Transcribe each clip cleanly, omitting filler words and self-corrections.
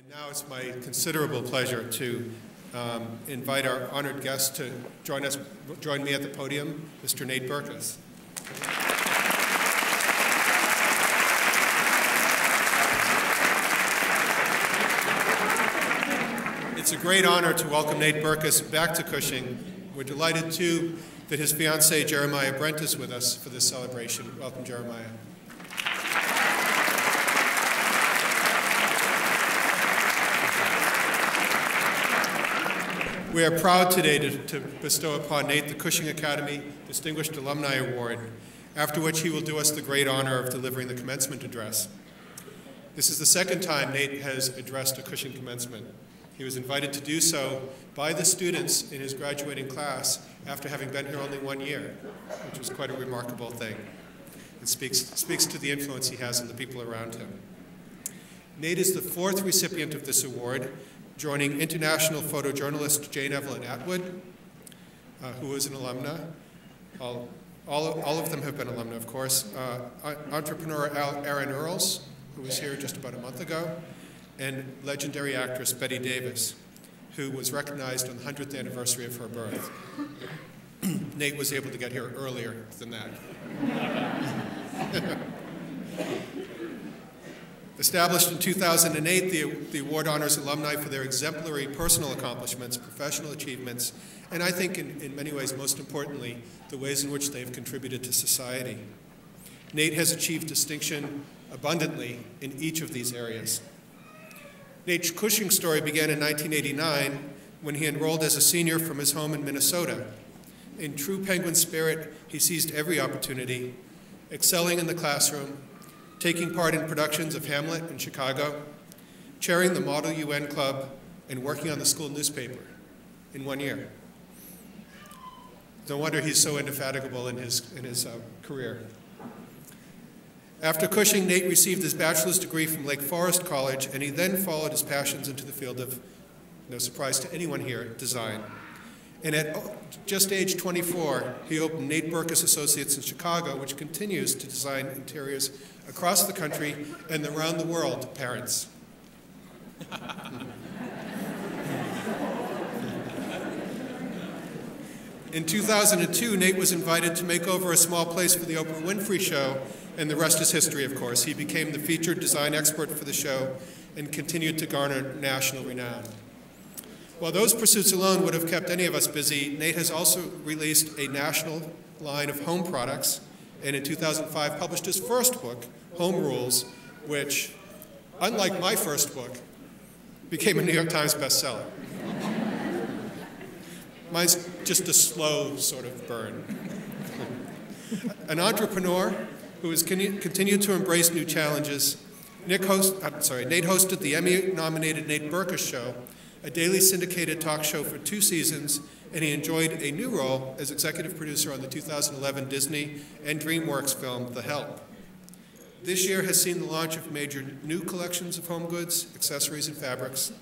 And now it's my considerable pleasure to invite our honored guest to join me at the podium, Mr. Nate Berkus. It's a great honor to welcome Nate Berkus back to Cushing. We're delighted, too, that his fiancée, Jeremiah Brent, is with us for this celebration. Welcome, Jeremiah. We are proud today to bestow upon Nate the Cushing Academy Distinguished Alumni Award, after which he will do us the great honor of delivering the commencement address. This is the second time Nate has addressed a Cushing commencement. He was invited to do so by the students in his graduating class after having been here only 1 year, which was quite a remarkable thing. It speaks to the influence he has on the people around him. Nate is the fourth recipient of this award, joining international photojournalist Jane Evelyn Atwood, who is an alumna. All of them have been alumna, of course. Entrepreneur Aaron Earls, who was here just about a month ago, and legendary actress Bette Davis, who was recognized on the 100th anniversary of her birth. Nate was able to get here earlier than that. Established in 2008, the award honors alumni for their exemplary personal accomplishments, professional achievements, and I think in many ways, most importantly, the ways in which they've contributed to society. Nate has achieved distinction abundantly in each of these areas. Nate's Cushing story began in 1989 when he enrolled as a senior from his home in Minnesota. In true Penguin spirit, he seized every opportunity, excelling in the classroom, taking part in productions of Hamlet in Chicago, chairing the Model UN Club, and working on the school newspaper in 1 year. No wonder he's so indefatigable in his career. After Cushing, Nate received his bachelor's degree from Lake Forest College, and he then followed his passions into the field of, no surprise to anyone here, design. And at just age 24, he opened Nate Berkus Associates in Chicago, which continues to design interiors across the country and around the world to parents. In 2002, Nate was invited to make over a small place for the Oprah Winfrey Show, and the rest is history, of course. He became the featured design expert for the show and continued to garner national renown. While those pursuits alone would have kept any of us busy, Nate has also released a national line of home products, and in 2005 published his first book, Home Rules, which, unlike my first book, became a New York Times bestseller. Mine's just a slow sort of burn. An entrepreneur who has continued to embrace new challenges, Nate hosted the Emmy-nominated Nate Berkus Show, a daily syndicated talk show for 2 seasons, and he enjoyed a new role as executive producer on the 2011 Disney and DreamWorks film, The Help. This year has seen the launch of major new collections of home goods, accessories, and fabrics,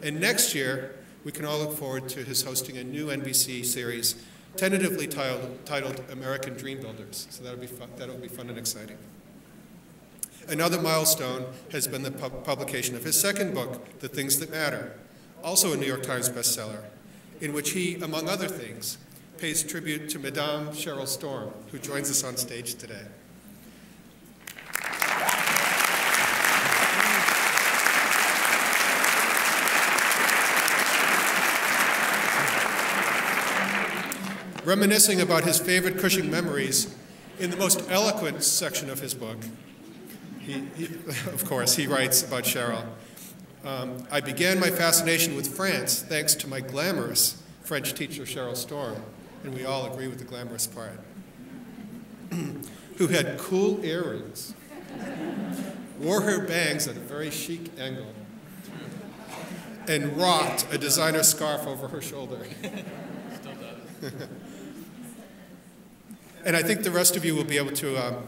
and next year, we can all look forward to his hosting a new NBC series, tentatively titled American Dream Builders. So that'll be fun and exciting. Another milestone has been the publication of his second book, The Things That Matter, also a New York Times bestseller, in which he, among other things, pays tribute to Madame Cheryl Storm, who joins us on stage today. Reminiscing about his favorite Cushing memories, in the most eloquent section of his book, of course, he writes about Cheryl. I began my fascination with France thanks to my glamorous French teacher, Cheryl Storm, and we all agree with the glamorous part, who had cool earrings, wore her bangs at a very chic angle, and rocked a designer scarf over her shoulder. Still does. And I think the rest of you will be able to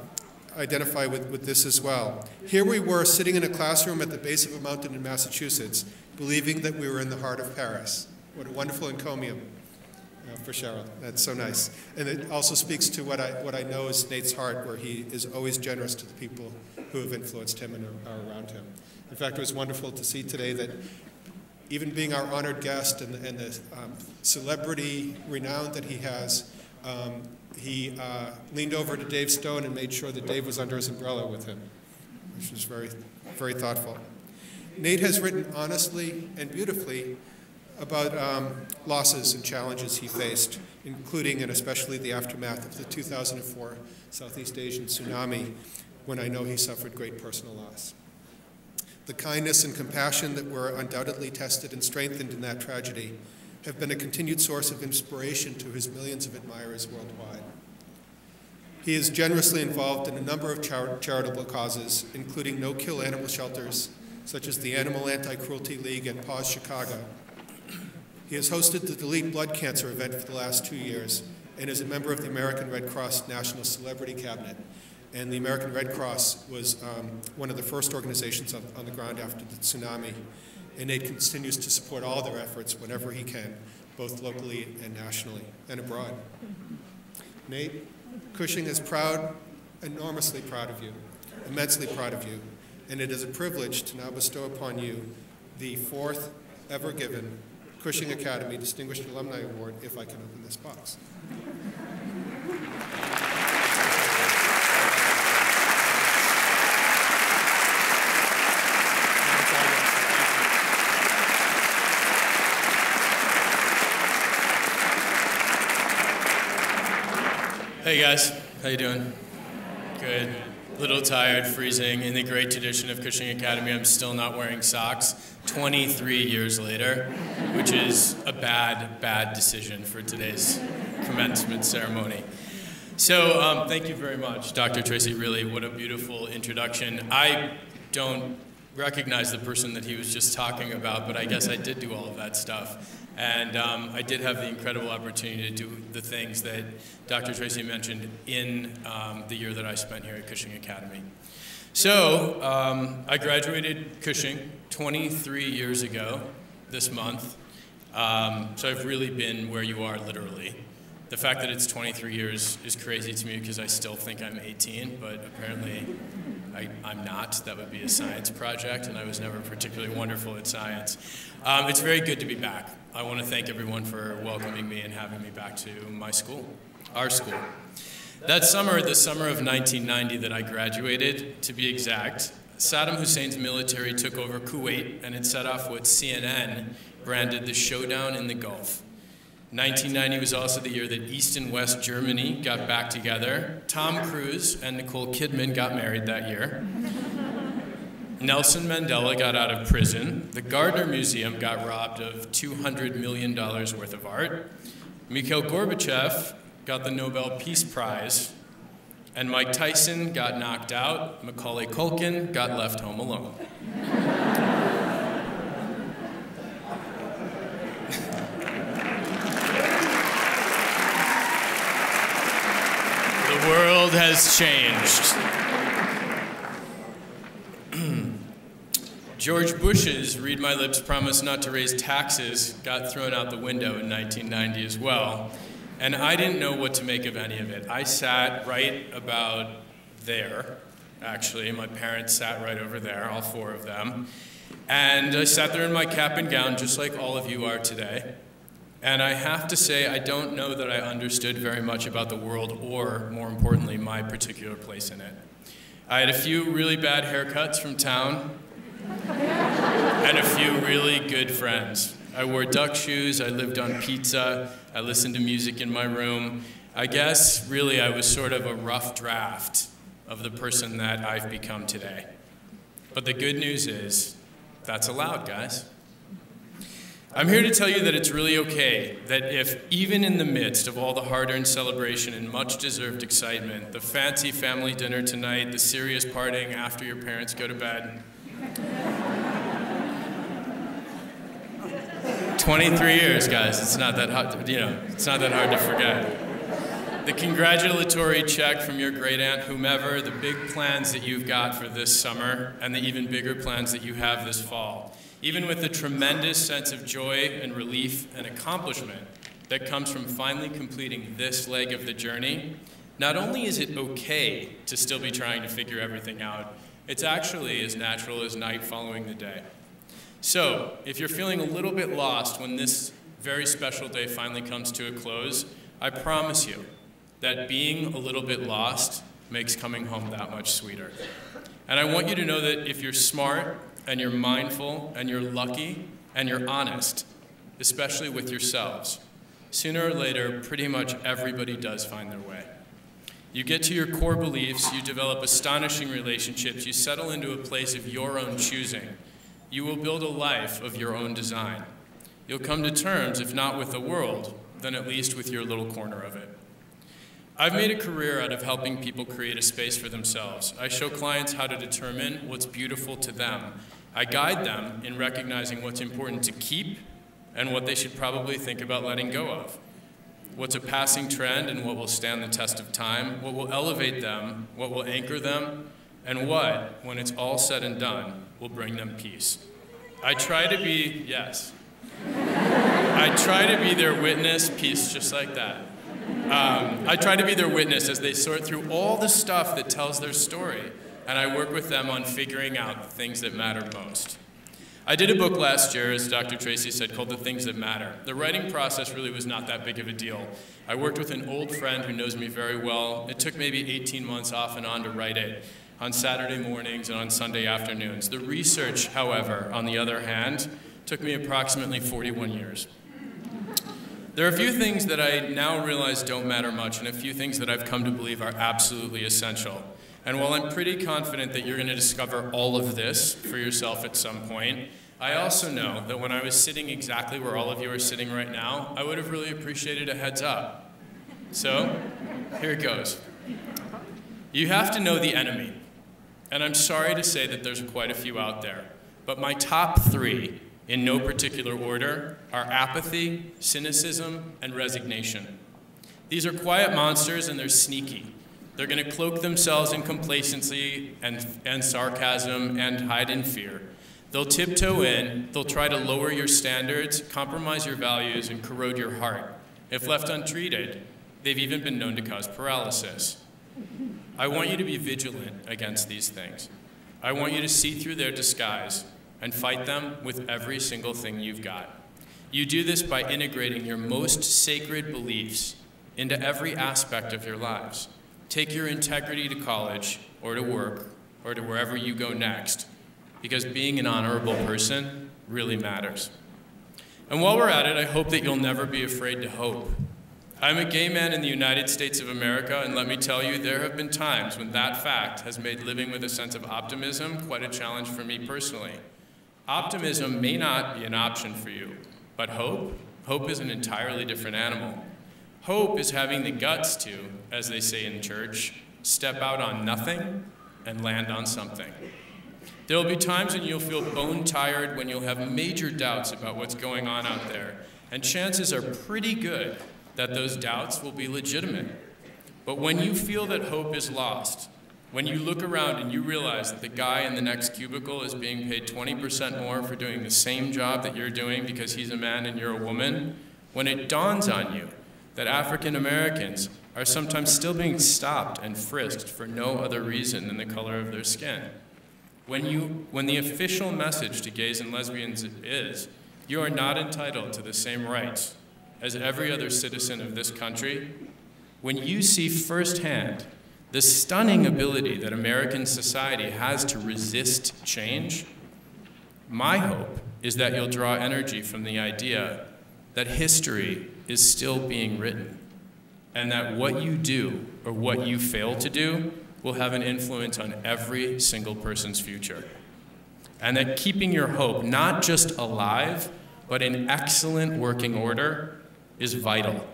identify with this as well. Here we were sitting in a classroom at the base of a mountain in Massachusetts, believing that we were in the heart of Paris. What a wonderful encomium for Cheryl. That's so nice. And it also speaks to what I know is Nate's heart, where he is always generous to the people who have influenced him and are around him. In fact, it was wonderful to see today that even being our honored guest and the celebrity renown that he has, he leaned over to Dave Stone and made sure that Dave was under his umbrella with him, which was very, very thoughtful. Nate has written honestly and beautifully about losses and challenges he faced, including and especially the aftermath of the 2004 Southeast Asian tsunami, when I know he suffered great personal loss. The kindness and compassion that were undoubtedly tested and strengthened in that tragedy have been a continued source of inspiration to his millions of admirers worldwide. He is generously involved in a number of charitable causes, including no-kill animal shelters, such as the Animal Anti-Cruelty League and Pause Chicago. He has hosted the Delete Blood Cancer event for the last 2 years and is a member of the American Red Cross National Celebrity Cabinet. And the American Red Cross was one of the first organizations on the ground after the tsunami. And Nate continues to support all their efforts whenever he can, both locally and nationally and abroad. Nate, Cushing is proud, enormously proud of you, immensely proud of you. And it is a privilege to now bestow upon you the 4th ever given Cushing Academy Distinguished Alumni Award, if I can open this box. Hey guys, how you doing? Good. A little tired, freezing. In the great tradition of Cushing Academy, I'm still not wearing socks 23 years later, which is a bad decision for today's commencement ceremony. So thank you very much, Dr. Tracy. Really, what a beautiful introduction. I don't recognize the person that he was just talking about, but I guess I did do all of that stuff. And I did have the incredible opportunity to do the things that Dr. Tracy mentioned in the year that I spent here at Cushing Academy. So I graduated Cushing 23 years ago this month. So I've really been where you are, literally. The fact that it's 23 years is crazy to me because I still think I'm 18, but apparently I'm not. That would be a science project, and I was never particularly wonderful at science. It's very good to be back. I want to thank everyone for welcoming me and having me back to my school, our school. That summer, the summer of 1990 that I graduated, to be exact, Saddam Hussein's military took over Kuwait, and it set off what CNN branded the showdown in the Gulf. 1990 was also the year that East and West Germany got back together. Tom Cruise and Nicole Kidman got married that year. Nelson Mandela got out of prison. The Gardner Museum got robbed of $200 million worth of art. Mikhail Gorbachev got the Nobel Peace Prize. And Mike Tyson got knocked out. Macaulay Culkin got left home alone. The world has changed. George Bush's Read My Lips promise not to raise taxes got thrown out the window in 1990 as well. And I didn't know what to make of any of it. I sat right about there, actually. My parents sat right over there, all 4 of them. And I sat there in my cap and gown, just like all of you are today. And I have to say, I don't know that I understood very much about the world or, more importantly, my particular place in it. I had a few really bad haircuts from town and a few really good friends. I wore duck shoes, I lived on pizza, I listened to music in my room. I guess, really, I was sort of a rough draft of the person that I've become today. But the good news is, that's allowed, guys. I'm here to tell you that it's really okay, that if even in the midst of all the hard-earned celebration and much-deserved excitement, the fancy family dinner tonight, the serious partying after your parents go to bed, 23 years, guys, it's not that hard, it's not that hard to forget. The congratulatory check from your great aunt, whomever, the big plans that you've got for this summer, and the even bigger plans that you have this fall. Even with the tremendous sense of joy and relief and accomplishment that comes from finally completing this leg of the journey, not only is it okay to still be trying to figure everything out It's actually as natural as night following the day. So, if you're feeling a little bit lost when this very special day finally comes to a close, I promise you that being a little bit lost makes coming home that much sweeter. And I want you to know that if you're smart and you're mindful and you're lucky and you're honest, especially with yourselves, sooner or later, pretty much everybody does find their way. You get to your core beliefs, you develop astonishing relationships, you settle into a place of your own choosing. You will build a life of your own design. You'll come to terms, if not with the world, then at least with your little corner of it. I've made a career out of helping people create a space for themselves. I show clients how to determine what's beautiful to them. I guide them in recognizing what's important to keep and what they should probably think about letting go of. What's a passing trend and what will stand the test of time, what will elevate them, what will anchor them, and what, when it's all said and done, will bring them peace. I try to be, yes, I try to be their witness, peace just like that. I try to be their witness as they sort through all the stuff that tells their story, and I work with them on figuring out the things that matter most. I did a book last year, as Dr. Tracy said, called The Things That Matter. The writing process really was not that big of a deal. I worked with an old friend who knows me very well. It took maybe 18 months off and on to write it, on Saturday mornings and on Sunday afternoons. The research, however, on the other hand, took me approximately 41 years. There are a few things that I now realize don't matter much, and a few things that I've come to believe are absolutely essential. And while I'm pretty confident that you're going to discover all of this for yourself at some point, I also know that when I was sitting exactly where all of you are sitting right now, I would have really appreciated a heads up. So, here it goes. You have to know the enemy. And I'm sorry to say that there's quite a few out there. But my top three, in no particular order, are apathy, cynicism, and resignation. These are quiet monsters and they're sneaky. They're going to cloak themselves in complacency and sarcasm and hide in fear. They'll tiptoe in, they'll try to lower your standards, compromise your values, and corrode your heart. If left untreated, they've even been known to cause paralysis. I want you to be vigilant against these things. I want you to see through their disguise and fight them with every single thing you've got. You do this by integrating your most sacred beliefs into every aspect of your lives. Take your integrity to college or to work or to wherever you go next, because being an honorable person really matters. And while we're at it, I hope that you'll never be afraid to hope. I'm a gay man in the United States of America, and let me tell you, there have been times when that fact has made living with a sense of optimism quite a challenge for me personally. Optimism may not be an option for you, but hope is an entirely different animal. Hope is having the guts to, as they say in church, step out on nothing and land on something. There will be times when you'll feel bone tired, when you'll have major doubts about what's going on out there, and chances are pretty good that those doubts will be legitimate. But when you feel that hope is lost, when you look around and you realize that the guy in the next cubicle is being paid 20% more for doing the same job that you're doing because he's a man and you're a woman, when it dawns on you that African Americans are sometimes still being stopped and frisked for no other reason than the color of their skin, when the official message to gays and lesbians is, you are not entitled to the same rights as every other citizen of this country, when you see firsthand the stunning ability that American society has to resist change, my hope is that you'll draw energy from the idea that history is still being written, and that what you do or what you fail to do will have an influence on every single person's future. And that keeping your hope not just alive, but in excellent working order is vital.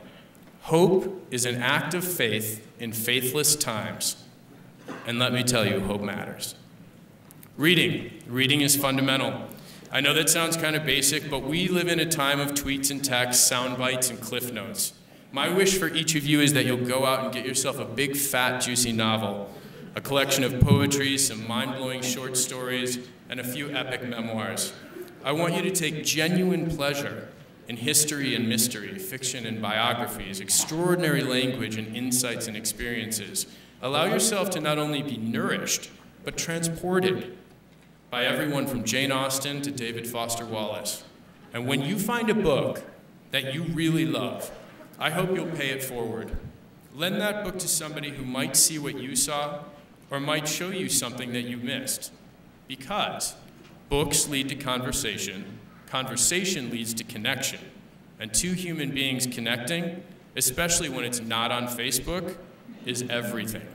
Hope is an act of faith in faithless times. And let me tell you, hope matters. Reading is fundamental. I know that sounds kind of basic, but we live in a time of tweets and texts, sound bites, and cliff notes. My wish for each of you is that you'll go out and get yourself a big, fat, juicy novel, a collection of poetry, some mind-blowing short stories, and a few epic memoirs. I want you to take genuine pleasure in history and mystery, fiction and biographies, extraordinary language and insights and experiences. Allow yourself to not only be nourished, but transported by everyone from Jane Austen to David Foster Wallace. And when you find a book that you really love, I hope you'll pay it forward. Lend that book to somebody who might see what you saw or might show you something that you missed. Because books lead to conversation, conversation leads to connection, and two human beings connecting, especially when it's not on Facebook, is everything.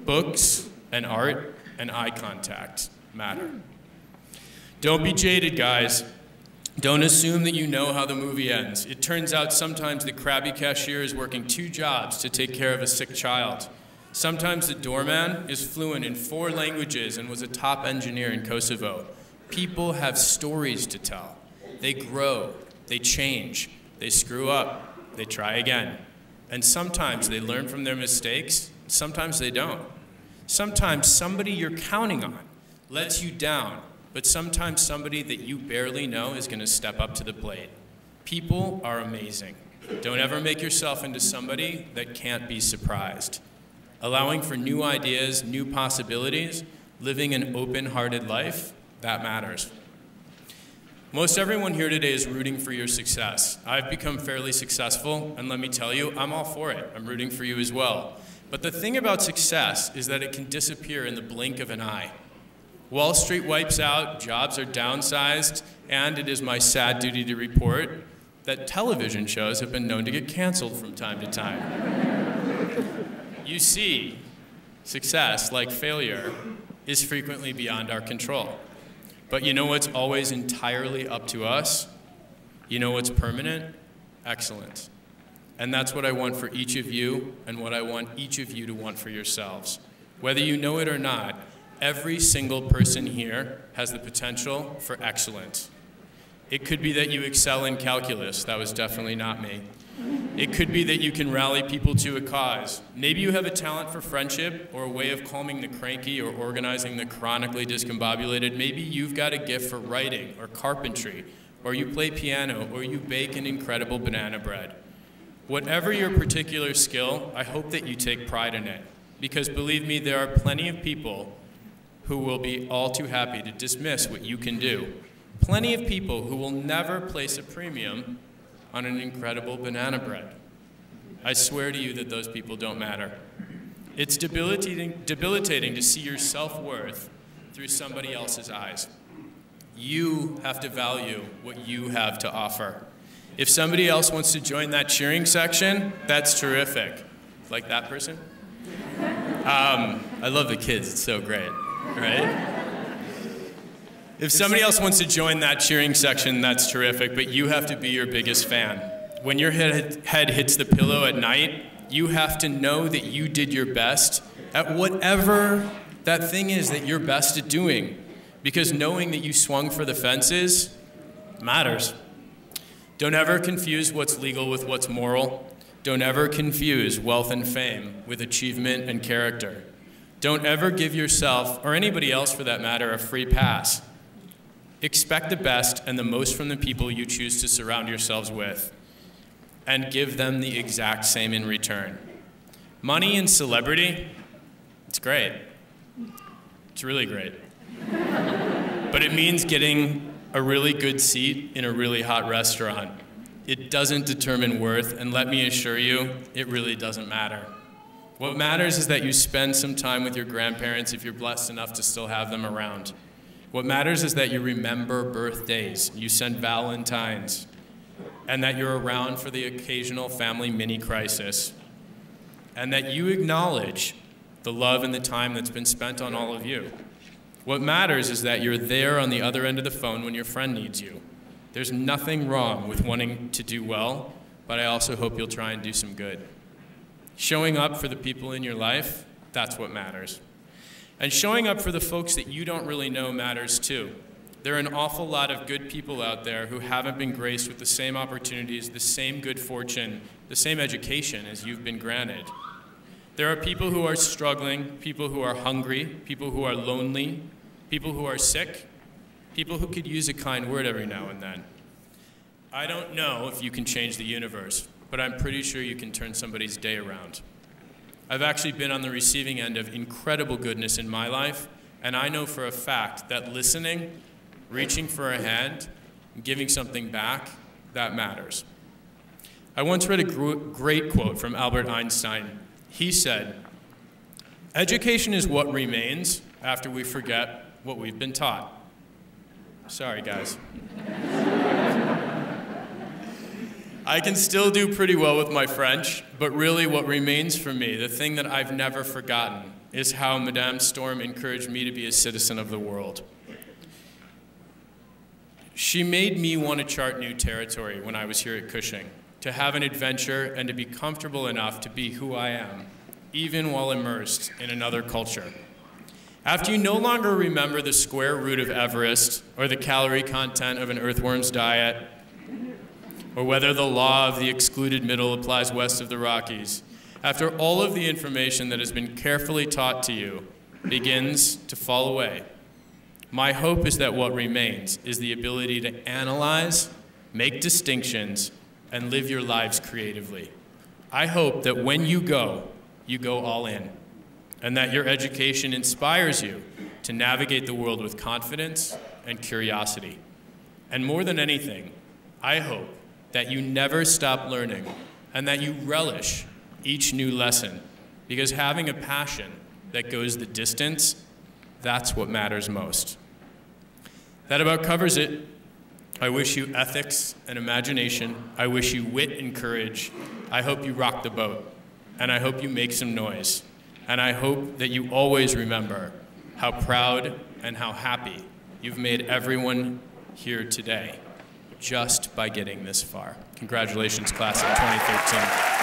Books and art and eye contact matter. Don't be jaded, guys. Don't assume that you know how the movie ends. It turns out sometimes the crabby cashier is working 2 jobs to take care of a sick child. Sometimes the doorman is fluent in 4 languages and was a top engineer in Kosovo. People have stories to tell. They grow, they change, they screw up, they try again. And sometimes they learn from their mistakes, sometimes they don't. Sometimes somebody you're counting on lets you down, but sometimes somebody that you barely know is going to step up to the plate. People are amazing. Don't ever make yourself into somebody that can't be surprised. Allowing for new ideas, new possibilities, living an open-hearted life, that matters. Most everyone here today is rooting for your success. I've become fairly successful, and let me tell you, I'm all for it. I'm rooting for you as well. But the thing about success is that it can disappear in the blink of an eye. Wall Street wipes out, jobs are downsized, and it is my sad duty to report that television shows have been known to get canceled from time to time. You see, success, like failure, is frequently beyond our control. But you know what's always entirely up to us? You know what's permanent? Excellence. And that's what I want for each of you, and what I want each of you to want for yourselves. Whether you know it or not, every single person here has the potential for excellence. It could be that you excel in calculus. That was definitely not me. It could be that you can rally people to a cause. Maybe you have a talent for friendship or a way of calming the cranky or organizing the chronically discombobulated. Maybe you've got a gift for writing or carpentry, or you play piano, or you bake an incredible banana bread. Whatever your particular skill, I hope that you take pride in it. Because believe me, there are plenty of people who will be all too happy to dismiss what you can do. Plenty of people who will never place a premium on an incredible banana bread. I swear to you that those people don't matter. It's debilitating to see your self-worth through somebody else's eyes. You have to value what you have to offer. If somebody else wants to join that cheering section, that's terrific. Like that person? I love the kids, it's so great, right? If somebody else wants to join that cheering section, that's terrific, but you have to be your biggest fan. When your head hits the pillow at night, you have to know that you did your best at whatever that thing is that you're best at doing, because knowing that you swung for the fences matters. Don't ever confuse what's legal with what's moral. Don't ever confuse wealth and fame with achievement and character. Don't ever give yourself, or anybody else for that matter, a free pass. Expect the best and the most from the people you choose to surround yourselves with, and give them the exact same in return. Money and celebrity, it's great. It's really great. But it means getting a really good seat in a really hot restaurant. It doesn't determine worth, and let me assure you, it really doesn't matter. What matters is that you spend some time with your grandparents if you're blessed enough to still have them around. What matters is that you remember birthdays, you send Valentines, and that you're around for the occasional family mini crisis, and that you acknowledge the love and the time that's been spent on all of you. What matters is that you're there on the other end of the phone when your friend needs you. There's nothing wrong with wanting to do well, but I also hope you'll try and do some good. Showing up for the people in your life, that's what matters. And showing up for the folks that you don't really know matters too. There are an awful lot of good people out there who haven't been graced with the same opportunities, the same good fortune, the same education as you've been granted. There are people who are struggling, people who are hungry, people who are lonely, people who are sick, people who could use a kind word every now and then. I don't know if you can change the universe, but I'm pretty sure you can turn somebody's day around. I've actually been on the receiving end of incredible goodness in my life, And I know for a fact that listening, reaching for a hand, and giving something back, that matters. I once read a great quote from Albert Einstein. He said, "Education is what remains after we forget what we've been taught." Sorry, guys. I can still do pretty well with my French, but really what remains for me, the thing that I've never forgotten, is how Madame Storm encouraged me to be a citizen of the world. She made me want to chart new territory when I was here at Cushing, to have an adventure and to be comfortable enough to be who I am, even while immersed in another culture. After you no longer remember the square root of Everest or the calorie content of an earthworm's diet, or whether the law of the excluded middle applies west of the Rockies, after all of the information that has been carefully taught to you begins to fall away, my hope is that what remains is the ability to analyze, make distinctions, and live your lives creatively. I hope that when you go all in, and that your education inspires you to navigate the world with confidence and curiosity. And more than anything, I hope that you never stop learning and that you relish each new lesson, because having a passion that goes the distance, that's what matters most. That about covers it. I wish you ethics and imagination. I wish you wit and courage. I hope you rock the boat, and I hope you make some noise. And I hope that you always remember how proud and how happy you've made everyone here today just by getting this far. Congratulations, class of 2013.